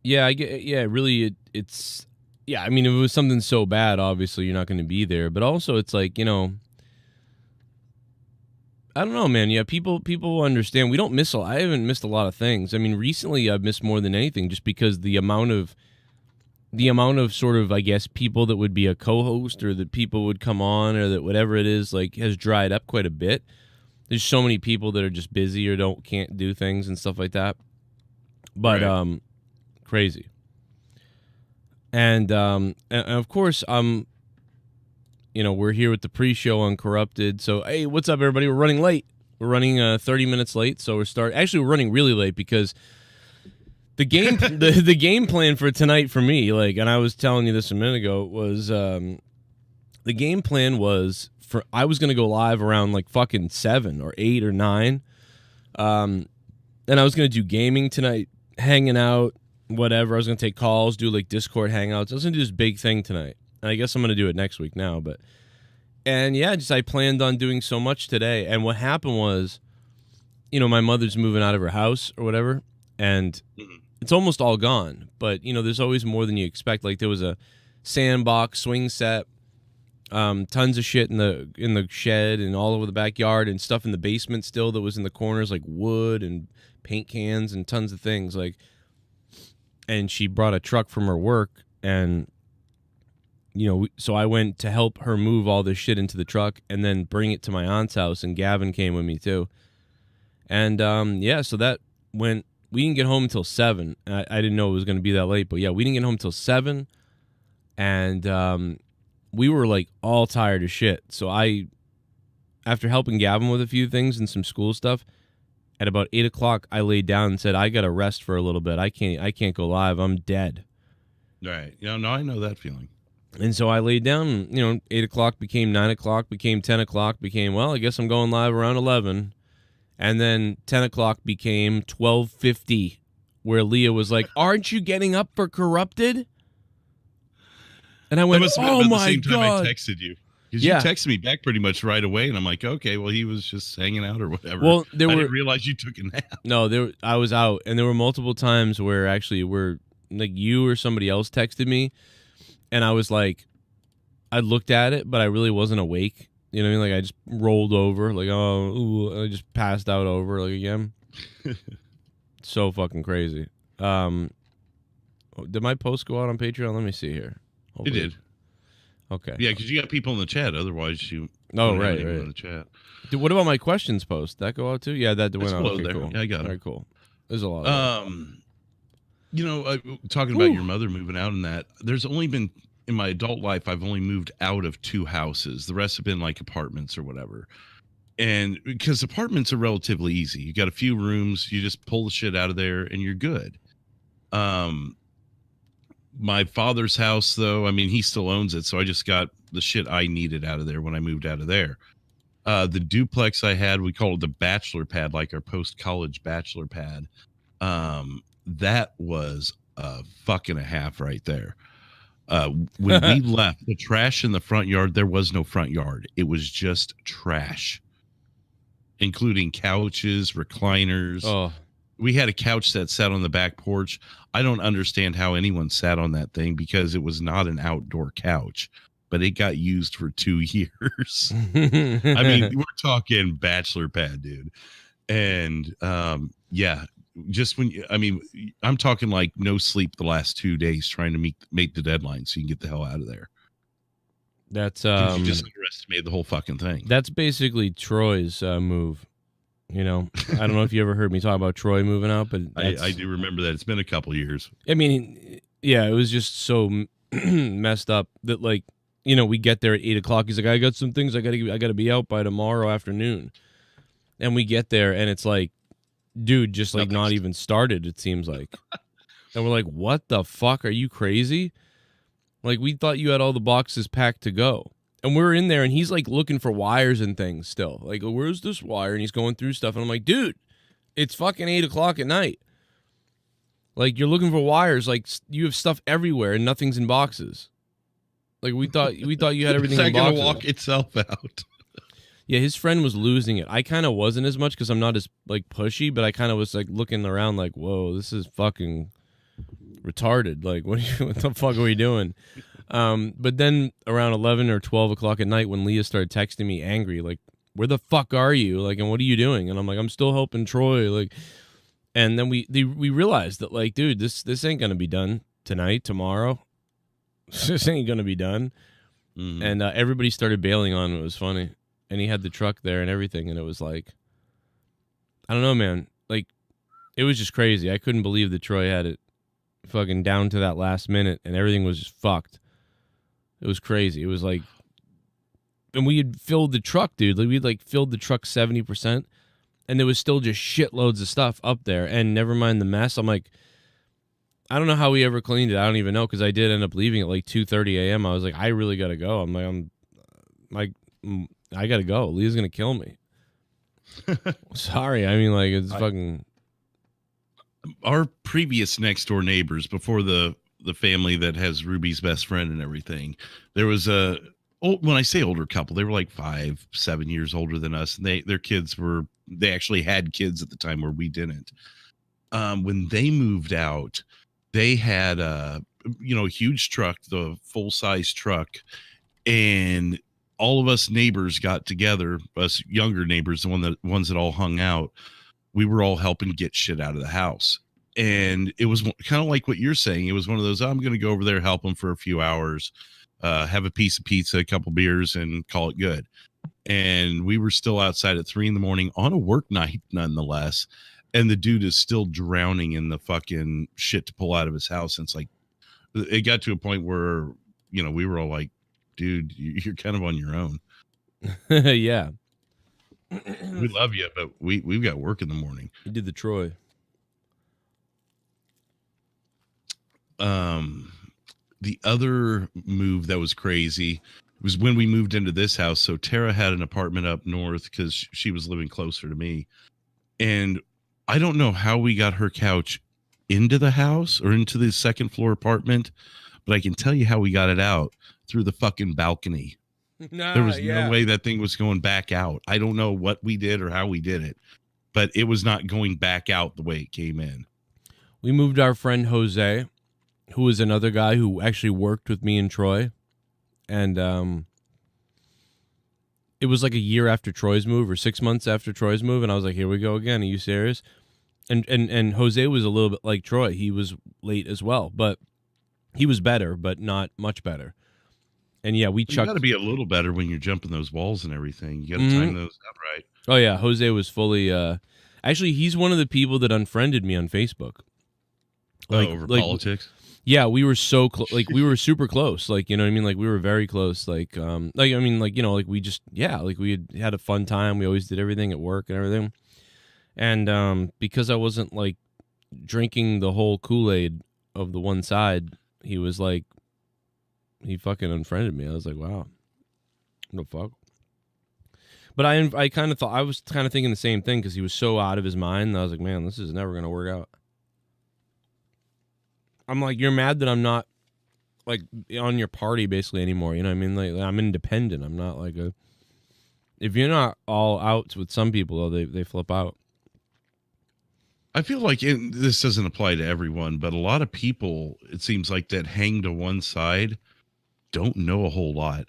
Yeah, I get. Yeah, really, it's. Yeah, I mean, if it was something so bad, obviously you're not going to be there. But also, it's like, I don't know, man. Yeah, people understand. We don't miss. I haven't missed a lot of things. I mean, recently I've missed more than anything, just because the amount of sort of, I guess, people that would be a co-host, or that people would come on, or that whatever it is, like, has dried up quite a bit. There's so many people that are just busy or can't do things and stuff like that. But Right. crazy. And of course, we're here with the pre-show on Corrupted. So, hey, what's up, everybody? We're running late. We're running 30 minutes late, so we're running really late, because the game the game plan for tonight for me, like, and I was telling you this a minute ago, was the game plan was I was gonna go live around like fucking 7 or 8 or 9, and I was gonna do gaming tonight, hanging out, whatever. I was gonna take calls, do like Discord hangouts. I was gonna do this big thing tonight, and I guess I'm gonna do it next week now. And yeah, just I planned on doing so much today, and what happened was, my mother's moving out of her house or whatever, and it's almost all gone. But there's always more than you expect. Like, there was a sandbox, swing set, tons of shit in the shed and all over the backyard, and stuff in the basement still that was in the corners, like wood and paint cans and tons of things. Like, and she brought a truck from her work, and so I went to help her move all this shit into the truck and then bring it to my aunt's house, and Gavin came with me too. And yeah, so that went. We didn't get home until 7. I didn't know it was going to be that late, but yeah, we didn't get home until 7, and we were like all tired as shit. So after helping Gavin with a few things and some school stuff, at about 8 o'clock, I laid down and said, I got to rest for a little bit. I can't go live. I'm dead. Right. No, I know that feeling. And so I laid down, 8 o'clock became 9 o'clock, became 10 o'clock, became, well, I guess I'm going live around 11. And then 10 o'clock became 12:50, where Leah was like, aren't you getting up for Corrupted? And I went, oh my God. I texted you. Because you texted me back pretty much right away, and I'm like, okay, well, he was just hanging out or whatever. Well, I didn't realize you took a nap. No, I was out, and there were multiple times where actually like you or somebody else texted me, and I was like, I looked at it, but I really wasn't awake. You know what I mean? Like, I just rolled over, like, I just passed out over, like, again. So fucking crazy. Did my post go out on Patreon? Let me see here. Hopefully. It did. Okay. Yeah, because you got people in the chat. Otherwise, you. Oh, right. In the chat. Dude, what about my questions post? That go out too? Yeah, that went out. Okay, there. cool. Yeah, I got it. All right, cool. There's a lot of talking about your mother moving out and that, there's only been, in my adult life, I've only moved out of 2 houses. The rest have been like apartments or whatever. And because apartments are relatively easy. You got a few rooms, you just pull the shit out of there and you're good. My father's house, though, I mean, he still owns it, so I just got the shit I needed out of there when I moved out of there. The duplex I had, we called it the bachelor pad, like our post-college bachelor pad. That was a fuck and a half right there. When we left, the trash in the front yard, there was no front yard. It was just trash, including couches, recliners. Oh. We had a couch that sat on the back porch. I don't understand how anyone sat on that thing, because it was not an outdoor couch, but it got used for 2 years. I mean, we're talking bachelor pad, dude. And yeah, just I'm talking like no sleep the last 2 days trying to make the deadline so you can get the hell out of there. That's you just underestimated the whole fucking thing. That's basically Troy's move. I don't know if you ever heard me talk about Troy moving out, but I do remember that. It's been a couple years. I mean, yeah, it was just so messed up that, like, we get there at 8 o'clock. He's like, I got some things I gotta be out by tomorrow afternoon, and we get there and it's like, dude, just like not even started. It seems like, and we're like, what the fuck? Are you crazy? Like, we thought you had all the boxes packed to go. And we're in there, and he's, like, looking for wires and things still. Like, where's this wire? And he's going through stuff. And I'm like, dude, it's fucking 8 o'clock at night. Like, you're looking for wires. Like, you have stuff everywhere, and nothing's in boxes. Like, we thought you had everything in boxes. It's not going to walk itself out. Yeah, his friend was losing it. I kind of wasn't as much because I'm not as, like, pushy, but I kind of was, like, looking around like, whoa, this is fucking retarded. Like, what the fuck are we doing? But then around 11 or 12 o'clock at night, when Leah started texting me angry, like, where the fuck are you? Like, and what are you doing? And I'm like, I'm still helping Troy. Like, and then we realized that, like, dude, this ain't gonna be done tonight, tomorrow. This ain't gonna be done. Mm-hmm. And everybody started bailing on him. It was funny. And he had the truck there and everything. And it was like, I don't know, man. Like, it was just crazy. I couldn't believe that Troy had it fucking down to that last minute and everything was just fucked. It was crazy. It was like, and we had filled the truck, dude. Like, we'd like filled the truck 70%. And there was still just shitloads of stuff up there. And never mind the mess. I'm like, I don't know how we ever cleaned it. I don't even know, because I did end up leaving at like 2:30 a.m. I was like, I really got to go. I'm like, I got to go. Leah's going to kill me. Sorry. I mean, like, it's fucking... Our previous next door neighbors, before the family that has Ruby's best friend and everything, there was when I say older couple, they were like 5-7 years older than us. And their kids they actually had kids at the time where we didn't. When they moved out, they had a huge truck, the full size truck, and all of us neighbors got together, us younger neighbors, the ones that all hung out. We were all helping get shit out of the house. And it was kind of like what you're saying. It was one of those, I'm going to go over there, help them for a few hours, have a piece of pizza, a couple beers, and call it good. And we were still outside at 3 a.m. on a work night, nonetheless. And the dude is still drowning in the fucking shit to pull out of his house. And it's like, it got to a point where, we were all like, dude, you're kind of on your own. Yeah. We love you, but we've got work in the morning. You did the Troy. The other move that was crazy was when we moved into this house. So Tara had an apartment up north because she was living closer to me. And I don't know how we got her couch into the house or into the second floor apartment, but I can tell you how we got it out through the fucking balcony. There was no way that thing was going back out. I don't know what we did or how we did it, but it was not going back out the way it came in. We moved our friend Jose, who was another guy who actually worked with me and Troy. And it was like a year after Troy's move or 6 months after Troy's move. And I was like, here we go again. Are you serious? And Jose was a little bit like Troy. He was late as well, but he was better, but not much better. And yeah, we chucked. You got to be a little better when you're jumping those walls and everything. You got to time those out right. Oh yeah, Jose was fully. Actually, he's one of the people that unfriended me on Facebook. Over politics. Yeah, we were so close. Like, we were super close. Like, you know what I mean? Like, we were very close. Like we just, like, we had a fun time. We always did everything at work and everything. And because I wasn't like drinking the whole Kool-Aid of the one side, he was like, he fucking unfriended me. I was like, wow, what the fuck? But I kind of thought, I was kind of thinking the same thing because he was so out of his mind. I was like, man, this is never going to work out. I'm like, you're mad that I'm not like on your party basically anymore. You know what I mean? Like, I'm independent. I'm not like if you're not all out with some people, though, they flip out. I feel like this doesn't apply to everyone, but a lot of people, it seems like, that hang to one side don't know a whole lot.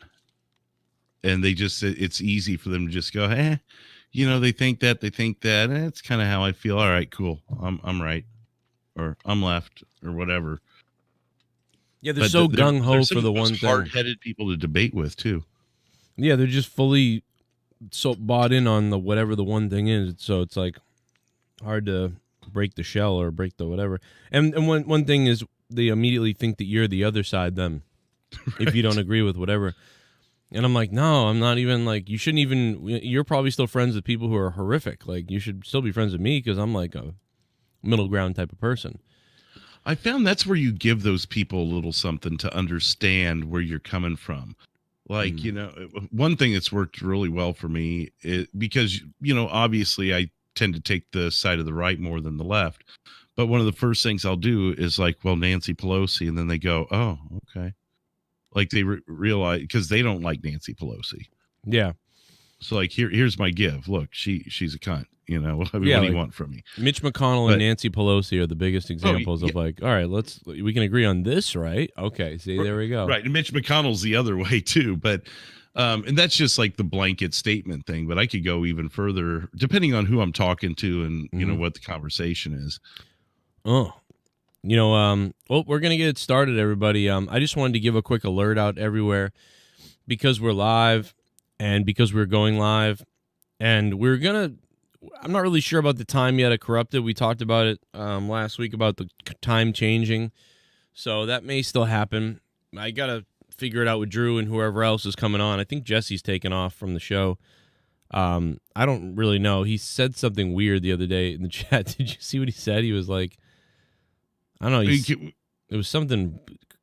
And it's easy for them to just go, they think that, it's kind of how I feel. All right, cool. I'm right. Or I'm left or whatever. Yeah. They're so gung ho for the one thing. Hard-headed people to debate with too. Yeah. They're just fully so bought in on the, whatever the one thing is. So it's like hard to break the shell or break the whatever. And one thing is they immediately think that you're the other side then. Right. If you don't agree with whatever. And I'm like, no, I'm not even like, you shouldn't even, you're probably still friends with people who are horrific. Like, you should still be friends with me because I'm like a middle ground type of person. I found that's where you give those people a little something to understand where you're coming from. Like, one thing that's worked really well for me is because, obviously I tend to take the side of the right more than the left. But one of the first things I'll do is like, well, Nancy Pelosi. And then they go, oh, okay. Like they realize, because they don't like Nancy Pelosi. Yeah. So like here's my give. Look, she's a cunt. You know, what do like, you want from me? Mitch McConnell and Nancy Pelosi are the biggest examples of like, all right, we can agree on this, right? Okay, see, there we go. Right, and Mitch McConnell's the other way too, but and that's just like the blanket statement thing. But I could go even further, depending on who I'm talking to and you know what the conversation is. Oh, you know, well, we're gonna get it started, everybody. I just wanted to give a quick alert out everywhere because we're live and because we're going live, and we're gonna. I'm not really sure about the time yet of Corrupted. We talked about it last week about the time changing. So that may still happen. I got to figure it out with Drew and whoever else is coming on. I think Jesse's taken off from the show. I don't really know. He said something weird the other day in the chat. Did you see what he said? He was like, I don't know. It was something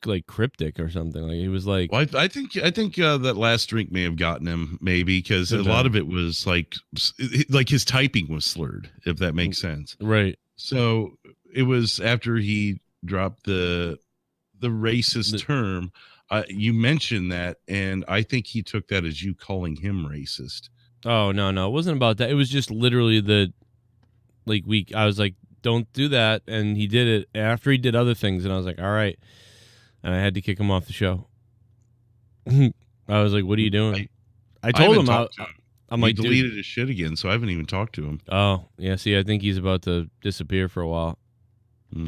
like cryptic or something. Like he was like, well, I think that last drink may have gotten him, maybe, because a lot of it was like his typing was slurred, if that makes sense. Right. So it was after he dropped the racist term. You mentioned that, and I think he took that as you calling him racist. Oh no, it wasn't about that. It was just literally I was like, don't do that, and he did it after he did other things, and I was like, all right. And I had to kick him off the show. I was like, what are you doing? I told him, I'm like, he deleted his shit again, so I haven't even talked to him. Oh, yeah, see, I think he's about to disappear for a while.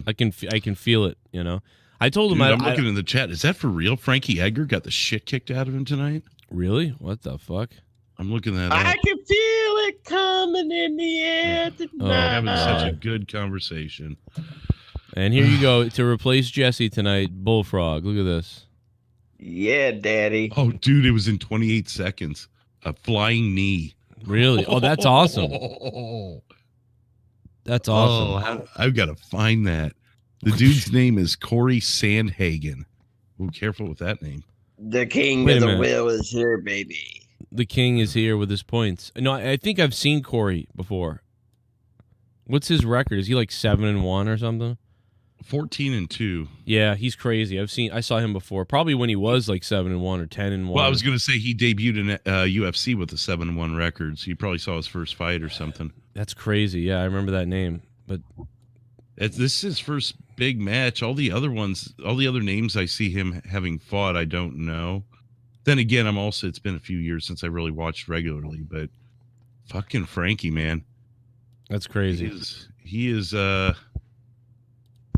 I can feel it, you know. I told him, I'm looking in the chat. Is that for real? Frankie Edgar got the shit kicked out of him tonight? Really? What the fuck? I'm looking that up. I can feel it coming in the air tonight. We're having such a good conversation. And here you go to replace Jesse tonight, Bullfrog. Look at this. Yeah, Daddy. Oh, dude, it was in 28 seconds. A flying knee. Really? Oh, that's awesome. That's awesome. I've got to find that. The dude's name is Corey Sandhagen. Be careful with that name. The king of the wheel is here, baby. The king is here with his points. No, I think I've seen Corey before. What's his record? Is he like 7-1 or something? 14-2. Yeah, he's crazy. I saw him before. Probably when he was like 7-1 or 10-1. Well, I was going to say he debuted in UFC with a 7-1 record, so you probably saw his first fight or something. That's crazy. Yeah, I remember that name. But this is his first big match. All the other names I see him having fought, I don't know. Then again, it's been a few years since I really watched regularly, but fucking Frankie, man. That's crazy. He is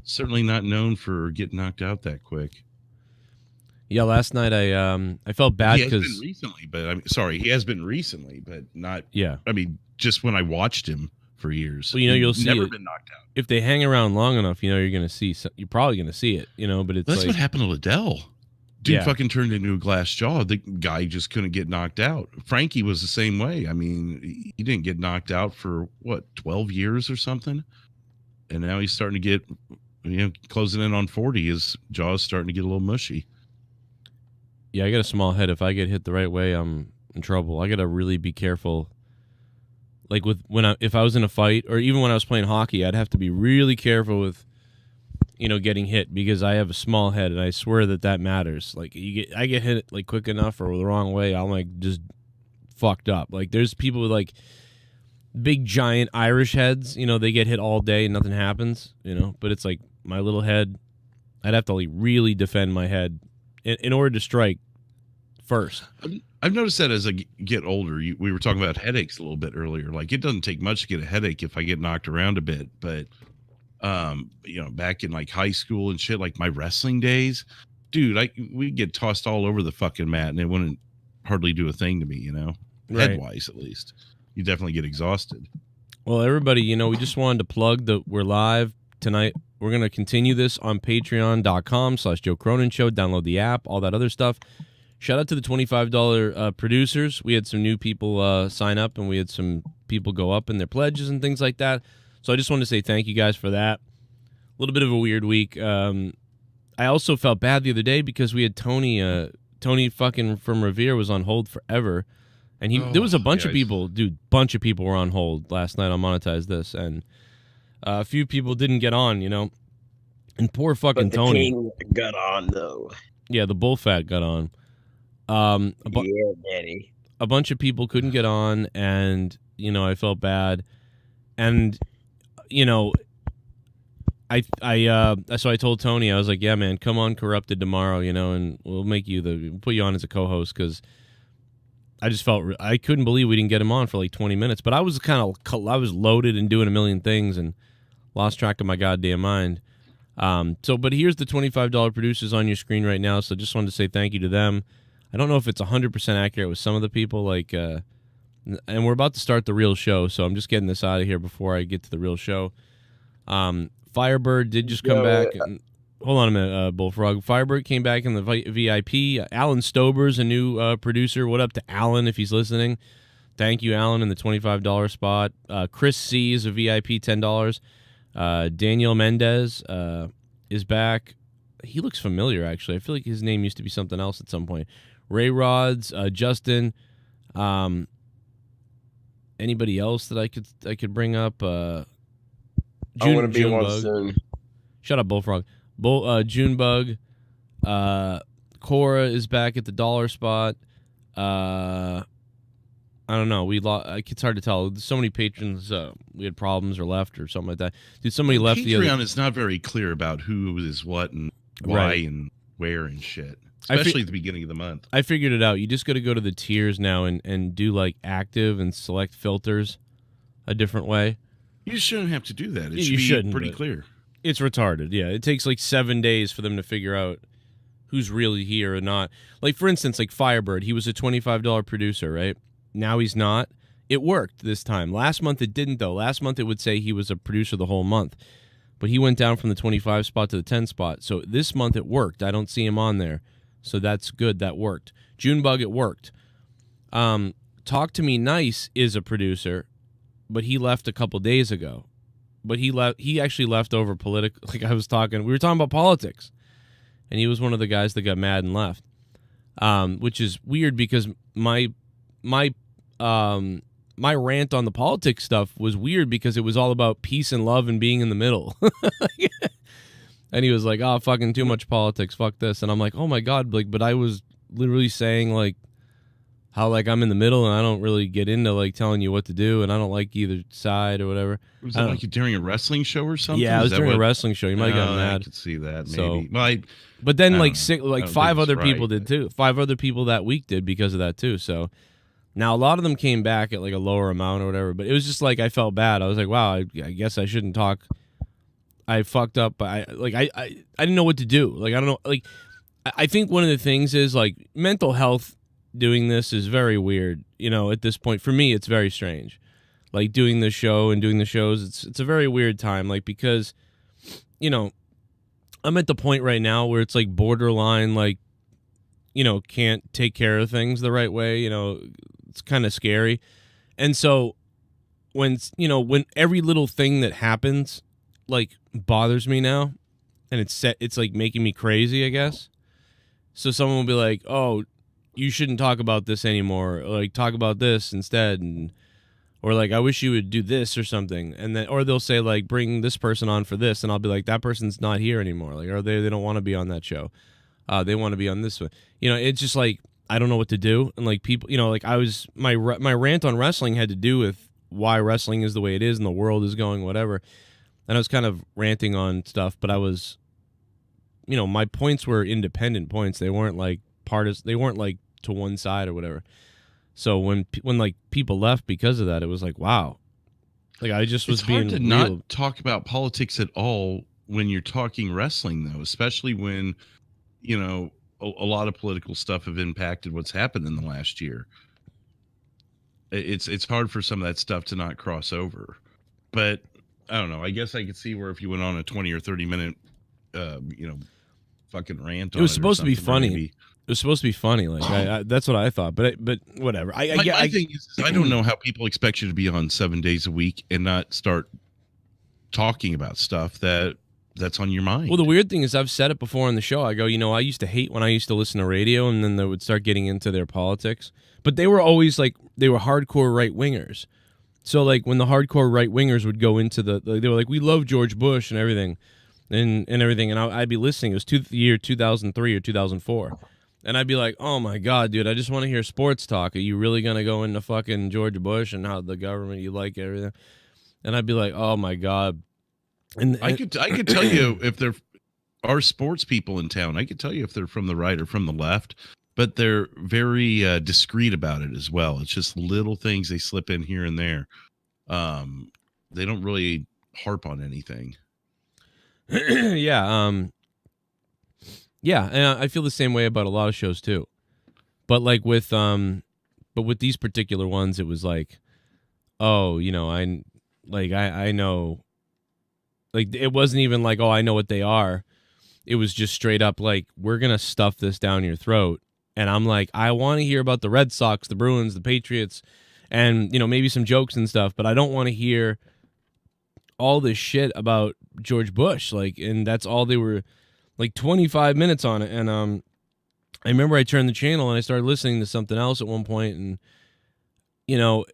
certainly not known for getting knocked out that quick. Yeah, last night I felt bad because he has been recently, but not. Yeah, I mean, just when I watched him for years. Well, you know, you'll see never it. Been knocked out. If they hang around long enough, you know, you're probably gonna see it. You know, but that's what happened to Liddell. Dude fucking turned into a glass jaw. The guy just couldn't get knocked out. Frankie was the same way. I mean, he didn't get knocked out for 12 years or something, and now he's starting to get. Closing in on 40, his jaw's starting to get a little mushy. Yeah, I got a small head. If I get hit the right way, I'm in trouble. I got to really be careful. Like if I was in a fight, or even when I was playing hockey, I'd have to be really careful with, getting hit because I have a small head, and I swear that matters. Like I get hit like quick enough or the wrong way, I'm like just fucked up. Like there's people with like big giant Irish heads, they get hit all day and nothing happens, but it's like my little head, I'd have to like really defend my head in order to strike first. I've noticed that as I get older. We were talking about headaches a little bit earlier. Like it doesn't take much to get a headache if I get knocked around a bit, but back in like high school and shit, like my wrestling days, dude, we'd get tossed all over the fucking mat and it wouldn't hardly do a thing to me, Right. Head-wise at least. You definitely get exhausted. Well, everybody, we just wanted to plug that we're live tonight. We're going to continue this on patreon.com/Joe Cronin Show. Download the app, all that other stuff. Shout out to the $25 producers. We had some new people sign up, and we had some people go up in their pledges and things like that. So I just wanted to say thank you guys for that. A little bit of a weird week. I also felt bad the other day because we had Tony fucking from Revere was on hold forever. And there was a bunch of people, bunch of people were on hold last night on Monetize This, and a few people didn't get on, and poor fucking but the Tony. King got on though. Yeah, the bull fat got on. Yeah, Daddy. a bunch of people couldn't get on, and I felt bad, and so I told Tony, I was like, yeah, man, come on Corrupted tomorrow, and we'll put you on as a co-host, because I just felt I couldn't believe we didn't get him on for like 20 minutes. But I was I was loaded and doing a million things and lost track of my goddamn mind. But here's the $25 producers on your screen right now. So just wanted to say thank you to them. I don't know if it's 100% accurate with some of the people, and we're about to start the real show, so I'm just getting this out of here before I get to the real show. Firebird did just come back. Hold on a minute, Bullfrog. Firebird came back in the VIP. Alan Stober's a new producer. What up to Alan if he's listening? Thank you, Alan, in the $25 spot. Chris C is a VIP, $10. Daniel Mendez is back. He looks familiar, actually. I feel like his name used to be something else at some point. Ray Rods, Justin. Anybody else that I could bring up? I want to be one soon. Shut up, Bullfrog. Junebug. Cora is back at the dollar spot. I don't know. It's hard to tell. There's so many patrons. We had problems or left or something like that. Dude, somebody left Patreon the other. Patreon is not very clear about who is what and why and where and shit. Especially at the beginning of the month. I figured it out. You just got to go to the tiers now and do like active and select filters a different way. You shouldn't have to do that. It should be pretty clear. It's retarded, yeah. It takes like 7 days for them to figure out who's really here or not. Like, for instance, like Firebird, he was a $25 producer, right? Now he's not. It worked this time. Last month it didn't, though. Last month it would say he was a producer the whole month. But he went down from the 25 spot to the 10 spot. So this month it worked. I don't see him on there. So that's good. That worked. Junebug, it worked. Talk to Me Nice is a producer, but he left a couple days ago. But he actually left over political. Like we were talking about politics, and he was one of the guys that got mad and left, which is weird because my rant on the politics stuff was weird because it was all about peace and love and being in the middle. And he was like, "Oh, fucking too much politics, fuck this," and I'm like, "Oh my god!" Like, but I was literally saying like how like I'm in the middle and I don't really get into like telling you what to do and I don't like either side or whatever. Was that like during a wrestling show or something? Yeah, it was during a wrestling show. You might have gotten mad. I could see that. Maybe. So, well, but then like 5 other people did too. 5 other people that week did because of that too. So now a lot of them came back at like a lower amount or whatever. But it was just like I felt bad. I was like, wow, I guess I shouldn't talk. I fucked up. I didn't know what to do. Like I don't know. Like I think one of the things is like mental health. Doing this is very weird, at this point. For me, it's very strange. Like doing this show and doing the shows, it's a very weird time. Like because, I'm at the point right now where it's like borderline, like, can't take care of things the right way. It's kind of scary. And so when every little thing that happens, like bothers me now and it's like making me crazy, I guess. So someone will be like, oh, you shouldn't talk about this anymore. Or like talk about this instead, or like I wish you would do this or something. And then, or they'll say like bring this person on for this, and I'll be like that person's not here anymore. Like, or they don't want to be on that show. They want to be on this one. It's just like I don't know what to do. And like people, like I was my rant on wrestling had to do with why wrestling is the way it is and the world is going whatever. And I was kind of ranting on stuff, but I was, my points were independent points. They weren't like they weren't like to one side or whatever. So when like people left because of that, it was like, wow. Like I just was being hard to not talk about politics at all when you're talking wrestling though, especially when, a lot of political stuff have impacted what's happened in the last year. It's hard for some of that stuff to not cross over. But I don't know. I guess I could see where if you went on a 20 or 30 minute, fucking rant. It was supposed to be funny. Maybe. It was supposed to be funny. Like that's what I thought. But whatever. My thing is, I don't know how people expect you to be on 7 days a week and not start talking about stuff that's on your mind. Well, the weird thing is I've said it before on the show. I go, I used to hate when I used to listen to radio and then they would start getting into their politics. But they were always like, they were hardcore right-wingers. So like when the hardcore right-wingers would go into they were like, we love George Bush and everything and everything. And I'd be listening. It was the year 2003 or 2004. And I'd be like, oh my God, dude, I just want to hear sports talk. Are you really going to go into fucking George Bush and how the government, you like everything? And I'd be like, oh my God. And I could tell you if there are sports people in town. I could tell you if they're from the right or from the left, but they're very discreet about it as well. It's just little things they slip in here and there. They don't really harp on anything. yeah. Yeah, and I feel the same way about a lot of shows too. But like with these particular ones, it was like, oh, you know, I know, like it wasn't even like, oh, I know what they are. It was just straight up like, we're gonna stuff this down your throat. And I'm like, I want to hear about the Red Sox, the Bruins, the Patriots, and, you know, maybe some jokes and stuff, but I don't want to hear all this shit about George Bush. Like, and that's all they were. Like 25 minutes on it, and I remember I turned the channel and I started listening to something else at one point, and you know,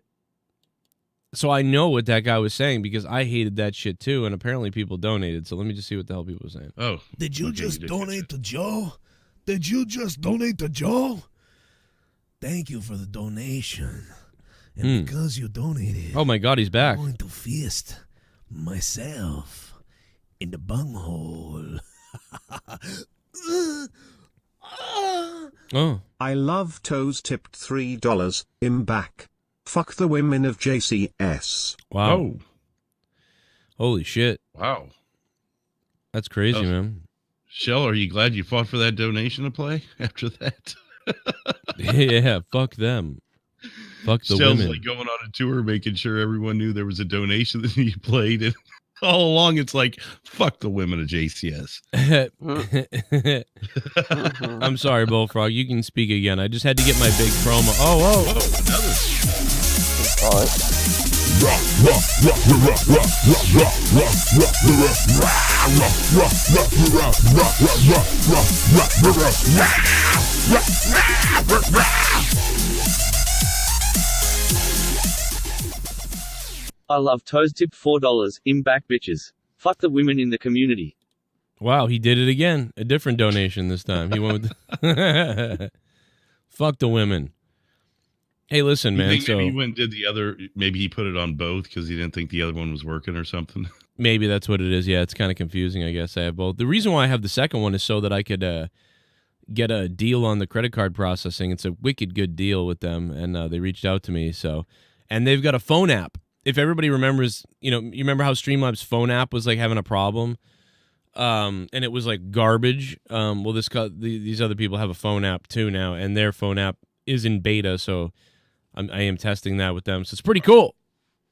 so I know what that guy was saying because I hated that shit too, and apparently people donated. So let me just see what the hell people were saying. Oh, did you just donate to Joe? Did you just donate to Joe? Thank you for the donation, and because you donated, oh my God, he's back. I'm going to fist myself in the bunghole. Oh, I love Toes tipped $3. I'm back. Fuck the women of JCS. wow. Oh, Holy shit. wow. That's crazy, man. Shell, are you glad you fought for that donation to play after that? Yeah, fuck them. Fuck the Shell's women. like going on a tour, making sure everyone knew there was a donation that you played. And all along, it's like, fuck the women of JCS. I'm sorry, Bullfrog. You can speak again. I just had to get my big promo. Oh, I love Toes tip $4. I'm back, bitches. Fuck the women in the community. wow, he did it again. A different donation this time. He went with fuck the women. Hey, listen, You man. think So maybe he went and did the other. Maybe he put it on both because he didn't think the other one was working or something. maybe that's what it is. Yeah, it's kind of confusing. I guess I have both. The reason why I have the second one is so that I could get a deal on the credit card processing. It's a wicked good deal with them, and they reached out to me. So, and they've got a phone app. If everybody remembers, you know, you remember how Streamlabs phone app was like having a problem, and it was like garbage. Well, these other people have a phone app too now, and their phone app is in beta. So I am testing that with them. So it's pretty cool.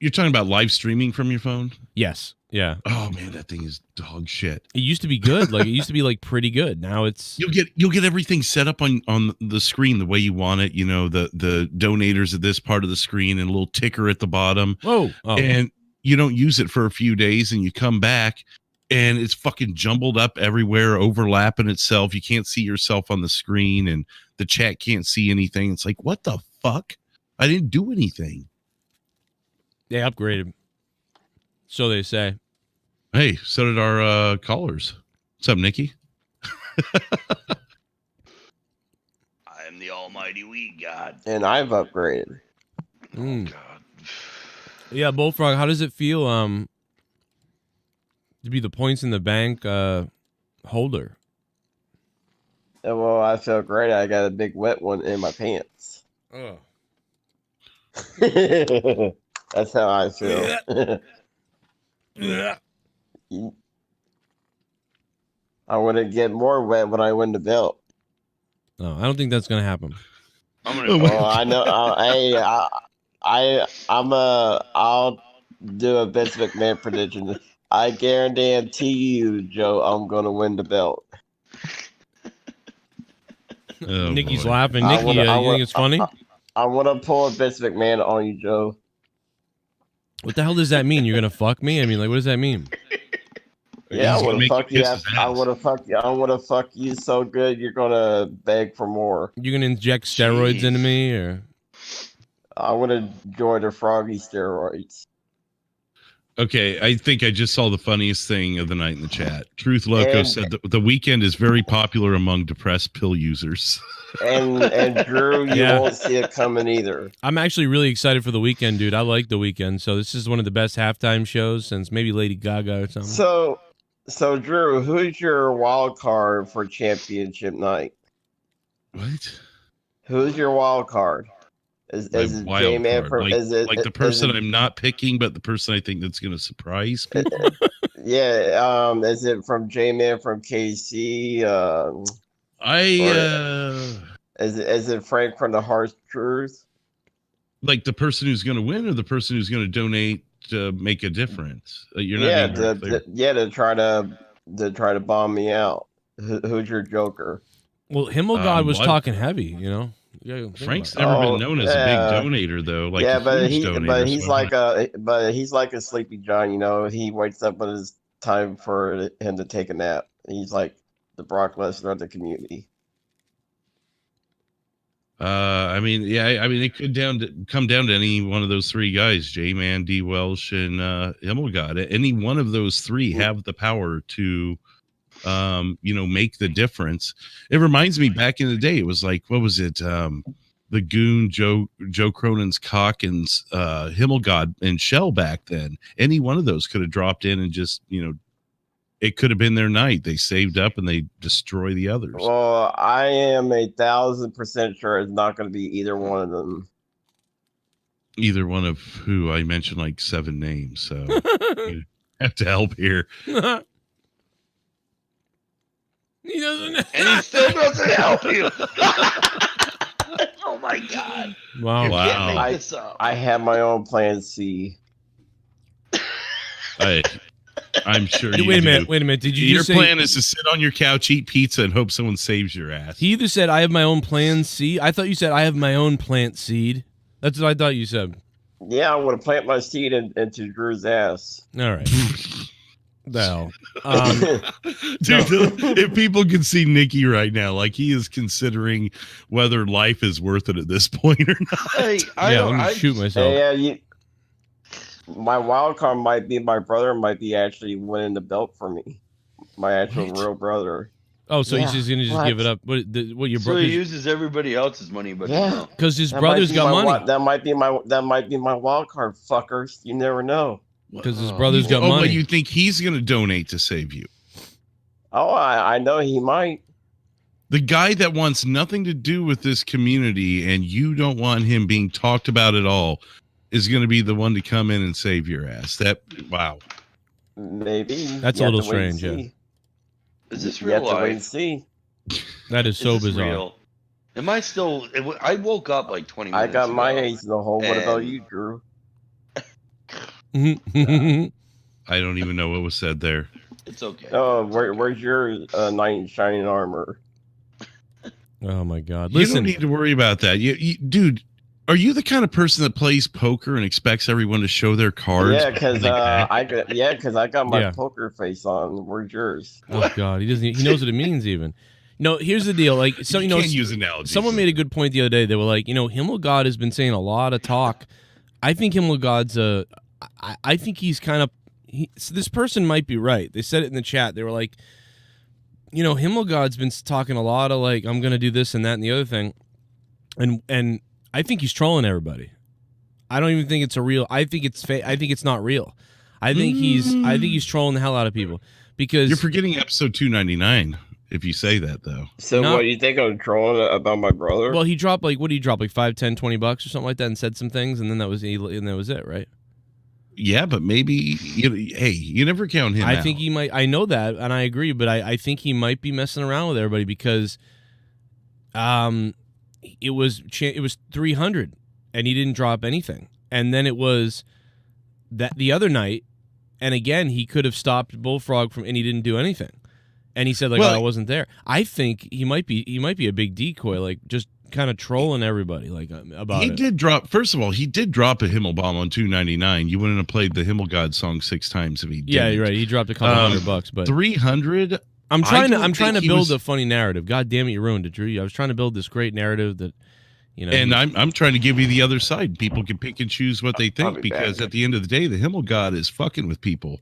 You're talking about live streaming from your phone? Yes. Yeah. Oh man, that thing is dog shit. It used to be good. Like it used to be like pretty good. Now it's You'll get everything set up on the screen the way you want it. You know, the donators at this part of the screen and a little ticker at the bottom. whoa. Oh. And you don't use it for a few days and you come back and it's fucking jumbled up everywhere, overlapping itself. You can't see yourself on the screen and the chat can't see anything. It's like, what the fuck? I didn't do anything. They upgraded. So they say. Hey, so did our callers. What's up, Nicky? I am the almighty weed god. And I've upgraded. Oh God. Yeah, Bullfrog, how does it feel to be the points in the bank holder? Well, I feel great. I got a big wet one in my pants. Oh. That's how I feel. I want to get more wet when I win the belt. No, I don't think that's gonna happen. I know. I'll do a Vince McMahon prediction. I guarantee you, Joe, I'm gonna win the belt. Oh, Nicky's boy. laughing. I Nicky, wanna- I you wanna- think it's funny? I want to pull a Vince McMahon on you, Joe. What the hell does that mean? You're gonna fuck me? I mean, like, what does that mean? Yeah, I He's gonna want to make fuck you you. kiss his I ass. want to fuck you. I want to fuck you so good you're gonna beg for more. You're gonna inject steroids Jeez. into me, or I want to join the Froggy steroids. Okay, I think I just saw the funniest thing of the night in the chat. Truth Loco And- said that the weekend is very popular among depressed pill users. And Drew, you Yeah. won't see it coming either. I'm actually really excited for the weekend, dude. I like the weekend. So this is one of the best halftime shows since maybe Lady Gaga or something. So Drew, who's your wild card for championship night? What? Who's your wild card? Is My it wild J-Man card. from? Like, Is it like the is person it- I'm not picking, but the person I think that's going to surprise people? Yeah. Is it from J-Man from KC? Is it Frank from the Harsh Truth? Like the person who's going to win, or the person who's going to donate to make a difference? You're not Yeah. being very clear. To try to bomb me out. Who's your joker? Well, Himmelgod was what? talking heavy, you know. Yeah, think Frank's about never Oh, been known as a yeah. big donator, though. Like yeah, a but huge donator, but he's so like a sleepy John. You know, he wakes up when it's time for him to take a nap. He's like the Brock Lesnar of the community. I mean, yeah, I mean, it could come down to any one of those three guys, J-Man, D. Welsh, and Himmelgod. Any one of those three have the power to, make the difference. It reminds me back in the day, it was like, what was it? The Goon, Joe Cronin's Cock, and Himmelgod and Shell back then. Any one of those could have dropped in and just, it could have been their night. They saved up and they destroy the others. Well, I am 1,000% sure it's not going to be either one of them. Either one of who I mentioned like 7 names, so you have to help here. He doesn't. And he still doesn't help you. Oh my God. Wow. You Wow. can't make this up. I have my own plan C. I'm sure you Wait a do. minute. Wait a minute. Did you Your just say plan is to sit on your couch, eat pizza, and hope someone saves your ass. he either said I have my own plan C? I thought you said I have my own plant seed. That's what I thought you said. Yeah, I want to plant my seed into Drew's ass. All right. The hell. Dude, if people could see Nicky right now, like he is considering whether life is worth it at this point or not. Hey, Yeah, let me shoot myself. Yeah, my wild card might be my brother might be actually winning the belt for me. My actual real brother. Oh, so he's Yeah, just gonna what? give it up? What your So brother? he uses everybody else's money, but Yeah. no. Because his That brother's might be got my money. That might be my wild card, fuckers. You never know. Because his brother's got But money. you think he's going to donate to save you? Oh, I know he might. The guy that wants nothing to do with this community and you don't want him being talked about at all is going to be the one to come in and save your ass. Wow. Maybe. That's You a have little to wait and strange, yeah. see. Is this You real have to wait and life? see. That is so Is this bizarre. real? Am I still? I woke up like 20 minutes I got my ago. ace in the hole. What about And- you, Drew? I don't even know what was said there. It's okay. Oh, where's your knight in shining armor? Oh my God! You don't Listen, need to worry about that. Dude, are you the kind of person that plays poker and expects everyone to show their cards? Yeah, because I got my Yeah. poker face on. Where's yours? oh God, he doesn't. He knows what it means even. No, here's the deal. Like, so you can't use analogies. someone made a good point the other day. They were like, Himmelgod has been saying a lot of talk. I think Himmelgod's I think he's kind of. So this person might be right. They said it in the chat. They were like, Himmelgod's been talking a lot of like, I'm gonna do this and that and the other thing, and I think he's trolling everybody. I don't even think it's a real. I think it's fake. I think it's not real. I think he's trolling the hell out of people because You're forgetting episode 299 if you say that, though. So No. what, you think I'm trolling about my brother? well, he dropped like what did he drop like $5, $10, $20 or something like that, and said some things, and then that was it, right? Yeah, but maybe, you never count him I out. think he might. I know that, and I agree, but I think he might be messing around with everybody because, it was 300, and he didn't drop anything, and then it was that the other night, and again he could have stopped Bullfrog from, and he didn't do anything, and he said like, Well, I wasn't there. I think he might be a big decoy, like just kind of trolling everybody, like about He it. did drop, first of all, he did drop a Himmelbaum on 299. You wouldn't have played the Himmelgod song 6 times if he did. Yeah, you're right. He dropped a couple $100, but 300? I'm I trying don't to think he build was- a funny narrative. God damn it, you ruined it, Drew. I was trying to build this great narrative that, You know, And I'm trying to give you the other side. People can pick and choose what they think, because at the end of the day, the Himmel God is fucking with people,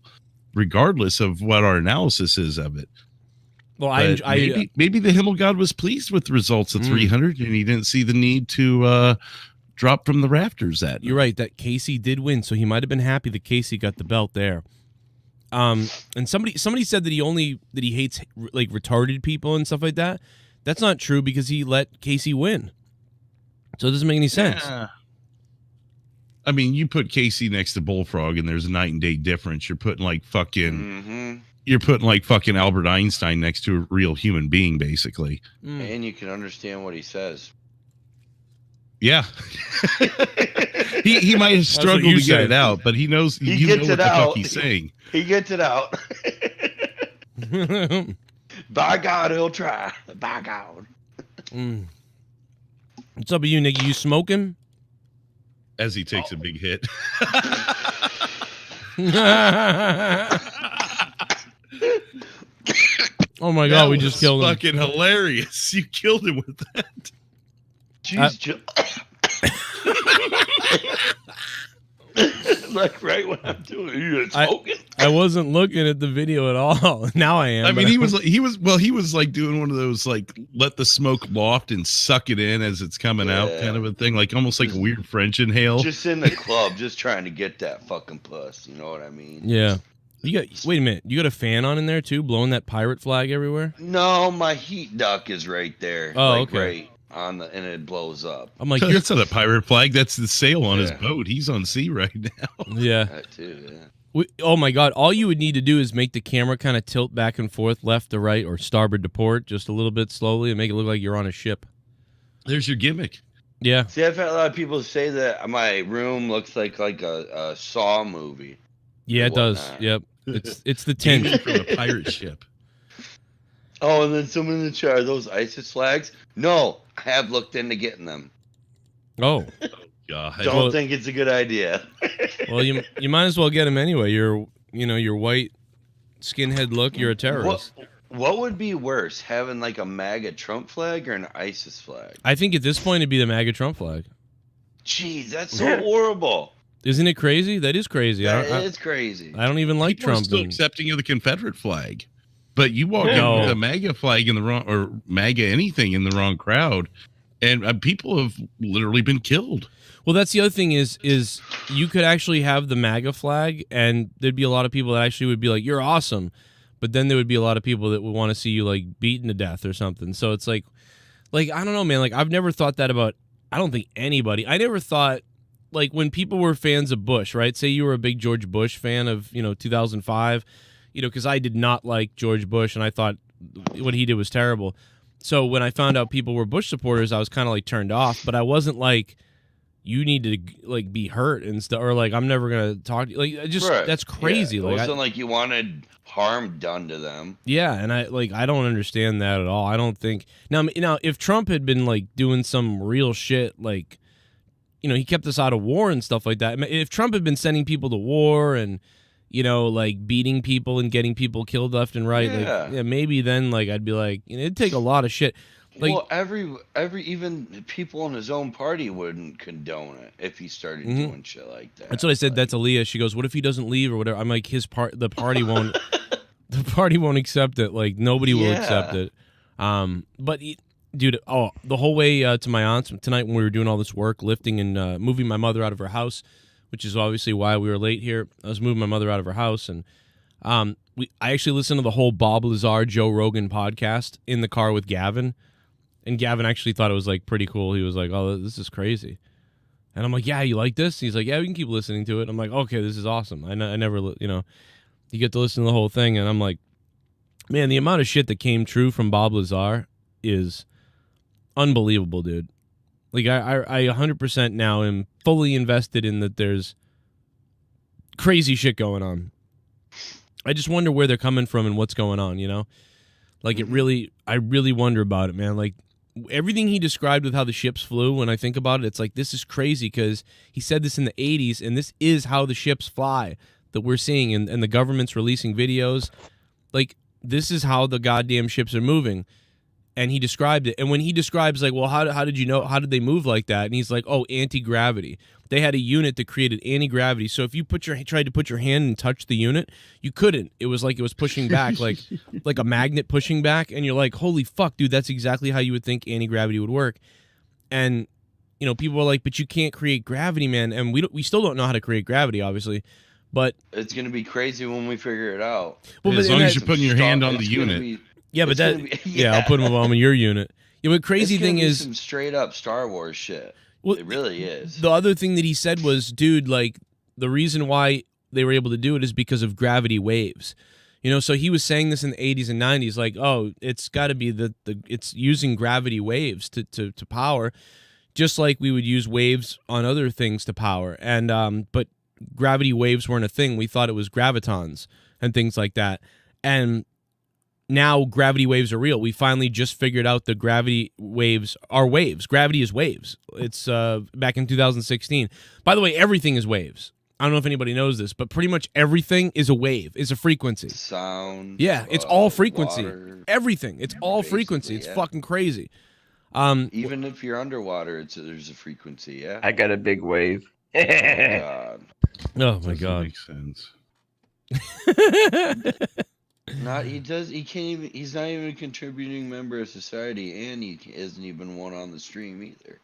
regardless of what our analysis is of it. well, Maybe the Himmel God was pleased with the results of 300, and he didn't see the need to drop from the rafters. You're right. That Casey did win, so he might have been happy that Casey got the belt there. And somebody said that he hates like retarded people and stuff like that. That's not true, because he let Casey win. So it doesn't make any sense. Yeah. I mean, you put Casey next to Bullfrog, and there's a night and day difference. You're putting like fucking Albert Einstein next to a real human being, basically. And you can understand what he says. Yeah. he might have struggled to get it out, but he knows He gets it out. He's saying. He gets it out. By God, he'll try. By God. What's up with you, Nicky? You smoking? As he takes a big hit. Oh my God, we just killed him. Fucking hilarious. You killed him with that. Jeez, like right when I'm doing it, you smoking? I wasn't looking at the video at all. Now I am. I mean, he was like doing one of those like let the smoke loft and suck it in as it's coming out kind of a thing, like almost like a weird French inhale. Just in the club, just trying to get that fucking puss. You know what I mean? Yeah. Wait a minute. You got a fan on in there too, blowing that pirate flag everywhere? No, my heat duct is right there. Oh, like, okay. Right on the, and it blows up. I'm like, that's not a pirate flag. That's the sail on his boat. He's on sea right now. Yeah. That too, yeah. Oh my God! All you would need to do is make the camera kind of tilt back and forth, left to right, or starboard to port, just a little bit slowly, and make it look like you're on a ship. There's your gimmick. Yeah. See, I've had a lot of people say that my room looks like a Saw movie. Yeah, it does. Yep. It's the tint from a pirate ship. Oh, and then someone in the chat, are those ISIS flags? No, I have looked into getting them. Oh. God. Don't think it's a good idea. Well, you might as well get him anyway. Your white skinhead look. You're a terrorist. What would be worse, having like a MAGA Trump flag or an ISIS flag? I think at this point it'd be the MAGA Trump flag. Jeez, that's so horrible. Isn't it crazy? That is crazy. It's crazy. I don't even like People are Trump. still accepting of the Confederate flag, but you walk in with a MAGA flag in the wrong, or MAGA anything in the wrong crowd, and people have literally been killed. Well, that's the other thing is you could actually have the MAGA flag, and there'd be a lot of people that actually would be like, "You're awesome," but then there would be a lot of people that would want to see you like beaten to death or something. So it's like I don't know, man. Like I've never thought that about. I don't think anybody. I never thought like when people were fans of Bush, right? Say you were a big George Bush fan of 2005, because I did not like George Bush, and I thought what he did was terrible. So when I found out people were Bush supporters, I was kind of like turned off. But I wasn't like, you need to like be hurt and stuff, or like I'm never gonna talk to you. Like just that's crazy. Yeah, it wasn't like you wanted harm done to them. Yeah, and I don't understand that at all. I don't think now if Trump had been like doing some real shit, like he kept us out of war and stuff like that. If Trump had been sending people to war and like beating people and getting people killed left and right, maybe then like I'd be like, it'd take a lot of shit. Like, well, every even people in his own party wouldn't condone it if he started doing shit like that. That's what I said. That's Leah. She goes, "What if he doesn't leave or whatever?" I'm like, the party won't, the party won't accept it. Like nobody will accept it. But dude, the whole way to my aunt's tonight when we were doing all this work, lifting and moving my mother out of her house, which is obviously why we were late here. I was moving my mother out of her house, and I actually listened to the whole Bob Lazar Joe Rogan podcast in the car with Gavin. And Gavin actually thought it was like pretty cool. He was like, "Oh, this is crazy," and I'm like, "Yeah, you like this?" He's like, "Yeah, we can keep listening to it." I'm like, "Okay, this is awesome." I never, you get to listen to the whole thing, and I'm like, man, the amount of shit that came true from Bob Lazar is unbelievable, dude. Like I 100% now am fully invested in that. There's crazy shit going on. I just wonder where they're coming from and what's going on. Like I really wonder about it, man. Like. Everything he described with how the ships flew, when I think about it, it's like, this is crazy because he said this in the 80s, and this is how the ships fly that we're seeing, and the government's releasing videos. Like, this is how the goddamn ships are moving. and he described it. And when he describes like, well, how did you know? How did they move like that? And he's like, oh, anti-gravity. They had a unit that created anti-gravity. So if you tried to put your hand and touch the unit, you couldn't. It was like it was pushing back, like a magnet pushing back. And you're like, holy fuck, dude, that's exactly how you would think anti-gravity would work. And you know, people are like, but you can't create gravity, man. And we still don't know how to create gravity, obviously. But it's gonna be crazy when we figure it out. Well, as long as you're putting your hand on the unit. Yeah, but I'll put them on your unit. Yeah, but crazy thing is some straight up Star Wars shit. Well, it really is. The other thing that he said was, dude, like the reason why they were able to do it is because of gravity waves. You know, so he was saying this in the 80s and 90s, like, oh, it's got to be it's using gravity waves to power, just like we would use waves on other things to power. And but gravity waves weren't a thing. We thought it was gravitons and things like that. And now gravity waves are real. We finally just figured out the gravity waves are waves. Gravity is waves. It's back in 2016. By the way, everything is waves. I don't know if anybody knows this, but pretty much everything is a wave. It's a frequency. Sound. Yeah, it's all frequency. Water, everything. It's all frequency. It's fucking crazy. Even if you're underwater, there's a frequency. Yeah. I got a big wave. Oh God. Oh my God. Makes sense. He can't even. He's not even a contributing member of society, and he isn't even one on the stream either.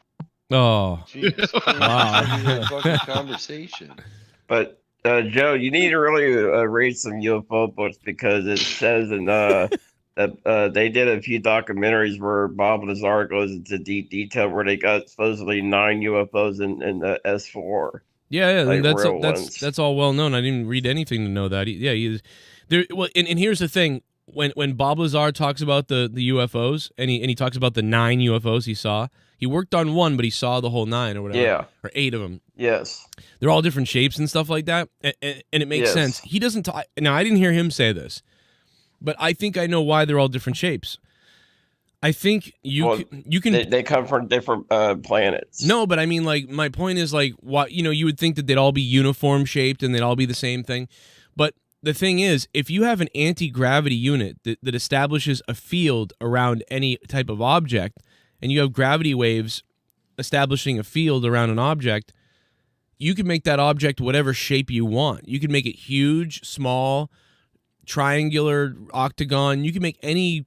Oh, Jesus, wow! Fucking conversation. But Joe, you need to really read some UFO books because it says in that they did a few documentaries where Bob Lazar goes into deep detail where they got supposedly 9 UFOs in the S4. Yeah, like that's all well known. I didn't read anything to know that. He's there. Well, and here's the thing: when Bob Lazar talks about the UFOs and he talks about the 9 UFOs he saw, he worked on one, but he saw the whole 9 or whatever. Yeah, or 8 of them. Yes, they're all different shapes and stuff like that, and it makes sense. He doesn't talk. Now, I didn't hear him say this, but I think I know why they're all different shapes. I think you can. They come from different planets. No, but I mean, like, my point is, like, what you would think that they'd all be uniform shaped and they'd all be the same thing, but the thing is, if you have an anti-gravity unit that establishes a field around any type of object, and you have gravity waves establishing a field around an object, you can make that object whatever shape you want. You can make it huge, small, triangular, octagon. You can make any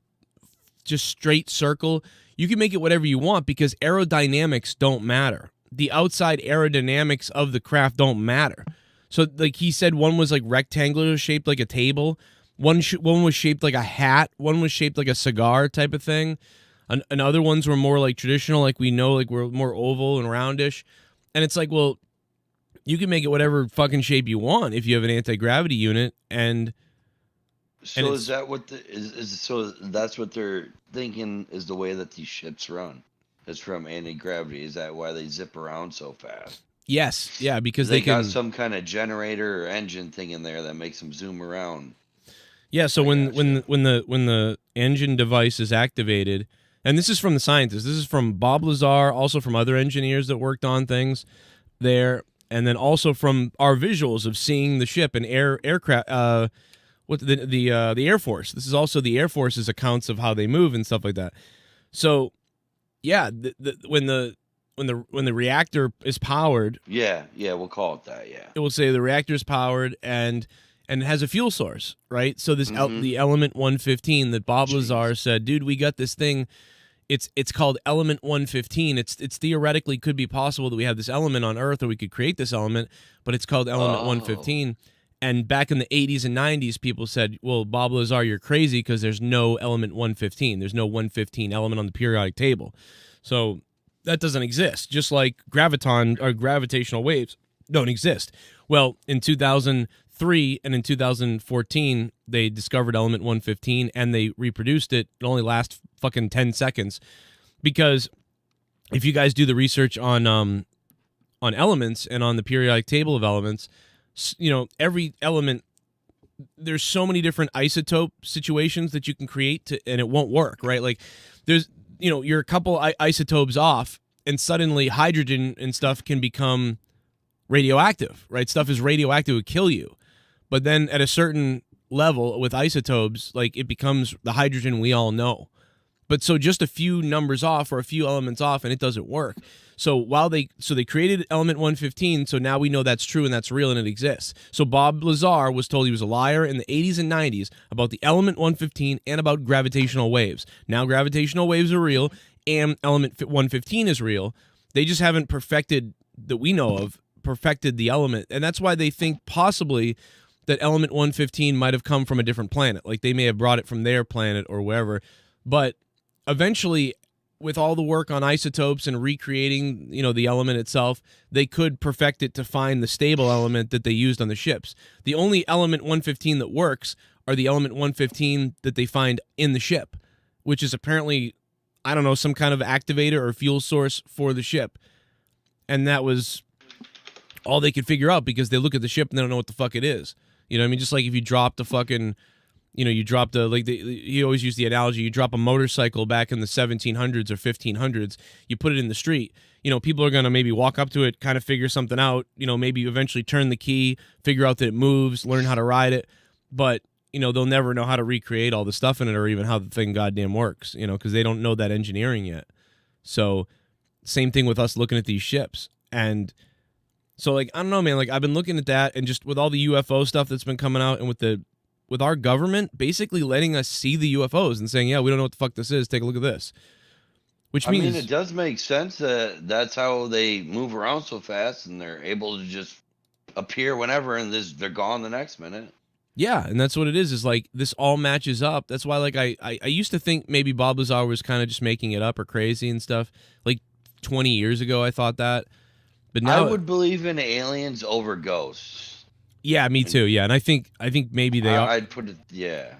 just straight circle. You can make it whatever you want because aerodynamics don't matter. The outside aerodynamics of the craft don't matter. So, like he said, one was like rectangular, shaped like a table. One was shaped like a hat. One was shaped like a cigar type of thing. And other ones were more like traditional, like we know, like we're more oval and roundish. And it's like, well, you can make it whatever fucking shape you want if you have an anti-gravity unit. And so is that what so that's what they're thinking is the way that these ships run? Is from anti-gravity. Is that why they zip around so fast? Yes, yeah, because they got some kind of generator or engine thing in there that makes them zoom around. Yeah, so when the engine device is activated, and this is from the scientists, this is from Bob Lazar, also from other engineers that worked on things there, and then also from our visuals of seeing the ship and aircraft. The Air Force. This is also the Air Force's accounts of how they move and stuff like that. So, yeah, when the reactor is powered, yeah, we'll call it that. Yeah, it will say the reactor is powered and it has a fuel source, right? So this the element 115 that Bob Lazar said, dude, we got this thing. It's called element 115. It's theoretically could be possible that we have this element on Earth or we could create this element, but it's called element 115. And back in the 80s and 90s, people said, well, Bob Lazar, you're crazy because there's no element 115. There's no 115 element on the periodic table. So that doesn't exist, just like gravitational waves don't exist. Well, in 2003 and in 2014, they discovered element 115 and they reproduced it. It only lasts fucking 10 seconds because if you guys do the research on elements and on the periodic table of elements, every element, there's so many different isotope situations that you can create and it won't work, right? Like there's, you're a couple isotopes off and suddenly hydrogen and stuff can become radioactive, right? Stuff is radioactive, it would kill you. But then at a certain level with isotopes, like it becomes the hydrogen we all know. But so just a few numbers off or a few elements off, and it doesn't work. So they created element 115, so now we know that's true and that's real and it exists. So Bob Lazar was told he was a liar in the 80s and 90s about the element 115 and about gravitational waves. Now gravitational waves are real and element 115 is real. They just haven't perfected, that we know of, perfected the element. And that's why they think possibly that element 115 might have come from a different planet. Like they may have brought it from their planet or wherever. But eventually, with all the work on isotopes and recreating, the element itself, they could perfect it to find the stable element that they used on the ships. The only element 115 that works are the element 115 that they find in the ship, which is apparently, I don't know, some kind of activator or fuel source for the ship. And that was all they could figure out because they look at the ship and they don't know what the fuck it is. You know what I mean? Just like if you dropped a fucking, you dropped he always used the analogy, you drop a motorcycle back in the 1700s or 1500s, you put it in the street. People are going to maybe walk up to it, kind of figure something out, maybe eventually turn the key, figure out that it moves, learn how to ride it. But, they'll never know how to recreate all the stuff in it or even how the thing goddamn works, because they don't know that engineering yet. So same thing with us looking at these ships. And so, I don't know, man, I've been looking at that and just with all the UFO stuff that's been coming out and with our government basically letting us see the UFOs and saying, yeah, we don't know what the fuck this is. Take a look at this. Which means... I mean, it does make sense that that's how they move around so fast and they're able to just appear whenever and they're gone the next minute. Yeah, and that's what it is this all matches up. That's why, I used to think maybe Bob Lazar was kind of just making it up or crazy and stuff. 20 years ago, I thought that. But now I would believe in aliens over ghosts. Yeah, me too. Yeah, and I think maybe they are. I'd put it. Yeah.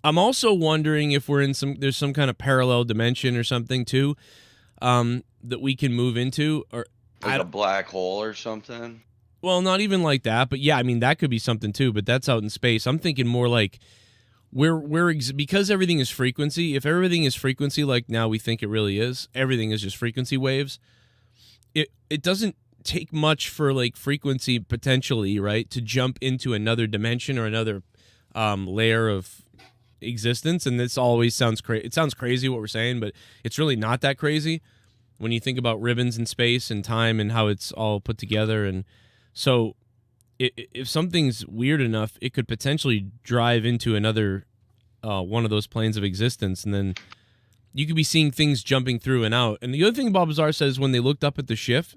I'm also wondering if we're in there's some kind of parallel dimension or something too, that we can move into, or a black hole or something. Well, not even like that, but yeah, I mean that could be something too. But that's out in space. I'm thinking more like because everything is frequency. If everything is frequency, like now we think it really is, everything is just frequency waves. It doesn't take much for frequency potentially, right, to jump into another dimension or another layer of existence. And this always sounds crazy. It sounds crazy what we're saying, but it's really not that crazy when you think about ribbons in space and time and how it's all put together. And so if something's weird enough, it could potentially drive into another one of those planes of existence, and then you could be seeing things jumping through and out. And the other thing Bob Lazar says, when they looked up at the ship,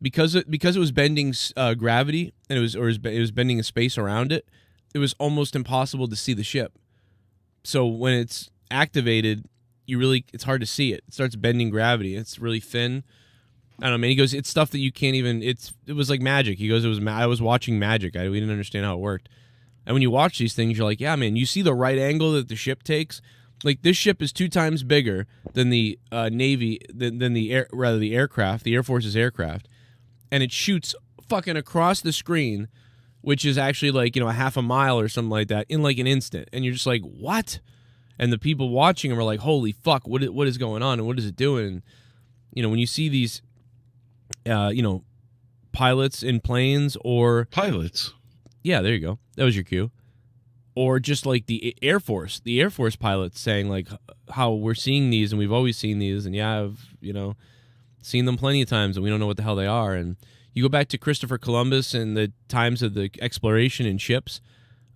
because it was bending gravity and it was bending a space around it, it was almost impossible to see the ship. So when it's activated, it's hard to see it. It starts bending gravity. It's really thin. I don't know, man. He goes, it's stuff that you can't even. It was like magic. He goes, I was watching magic. We didn't understand how it worked. And when you watch these things, you're like, yeah, man. You see the right angle that the ship takes. This ship is 2 times bigger than the Navy, than the aircraft, the Air Force's aircraft, and it shoots fucking across the screen, which is actually a half a mile or something like that in an instant. And you're just like, what? And the people watching them are like, holy fuck, what is going on and what is it doing? And, when you see these, pilots in planes or pilots. Yeah, there you go. That was your cue. Or just the Air Force pilots saying how we're seeing these and we've always seen these, and yeah, I've seen them plenty of times and we don't know what the hell they are. And you go back to Christopher Columbus and the times of the exploration in ships,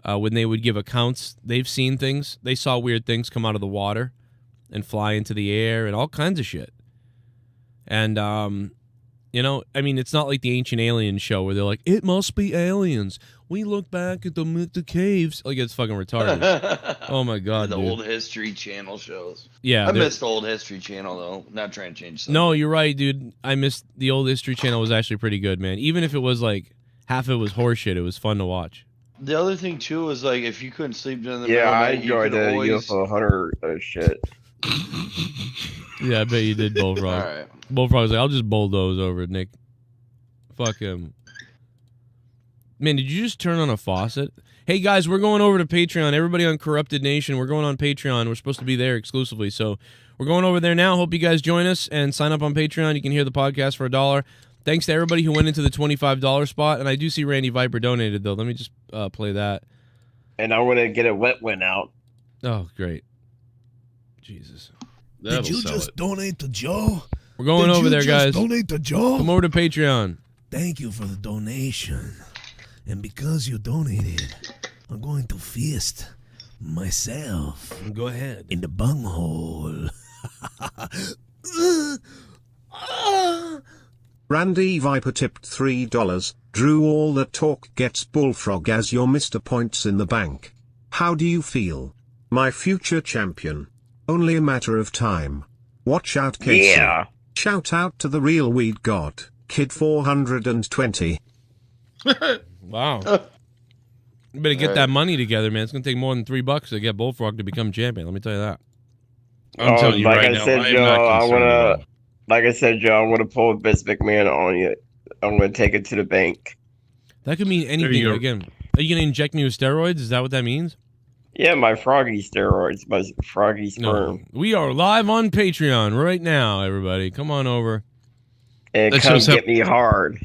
when they would give accounts, they've seen things. They saw weird things come out of the water and fly into the air and all kinds of shit. And it's not like the Ancient Aliens show where they're like, it must be aliens. We look back at the caves. It's fucking retarded. Oh, my God, the dude. old History Channel shows. Yeah. I missed the old History Channel, though. Not trying to change something. No, you're right, dude. I missed the old History Channel. Was actually pretty good, man. Even if it was half of it was horseshit, it was fun to watch. The other thing, too, was if you couldn't sleep during the middle of the night, I enjoyed the UFO Hunter shit. Yeah, I bet you did, Bullfrog. All right. Bullfrog's I'll just bulldoze over it, Nick. Fuck him. Man, did you just turn on a faucet? Hey, guys, we're going over to Patreon. Everybody on Corrupted Nation, we're going on Patreon. We're supposed to be there exclusively. So we're going over there now. Hope you guys join us and sign up on Patreon. You can hear the podcast for $1. Thanks to everybody who went into the $25 spot. And I do see Randy Viper donated, though. Let me just play that. And I want to get a wet one out. Oh, great. Jesus. That'll Did you sell just it. donate to Joe? We're going Did over you there, just guys. Donate to Joe? Come over to Patreon. Thank you for the donation. And because you donated, I'm going to feast myself Go ahead. in the bunghole. Randy Viper tipped $3. Drew, all that talk gets bullfrog as your Mr. Points in the bank. How do you feel? My future champion. Only a matter of time. Watch out, Casey. Yeah. Shout out to the real weed god, Kid 420. Wow. You better get that money together, man. It's gonna take more than $3 to get Bullfrog to become champion. Let me tell you that. I'm telling you like right I now, said, I am Joe, not I concerned at wanna, all. like I said, Joe, I'm gonna pull a Vince McMahon on you. I'm gonna take it to the bank. That could mean anything. you go. Again, are you gonna inject me with steroids? Is that what that means? Yeah, my froggy steroids, my froggy No. sperm. We are live on Patreon right now, everybody. Come on over. And That come shows how- get me hard.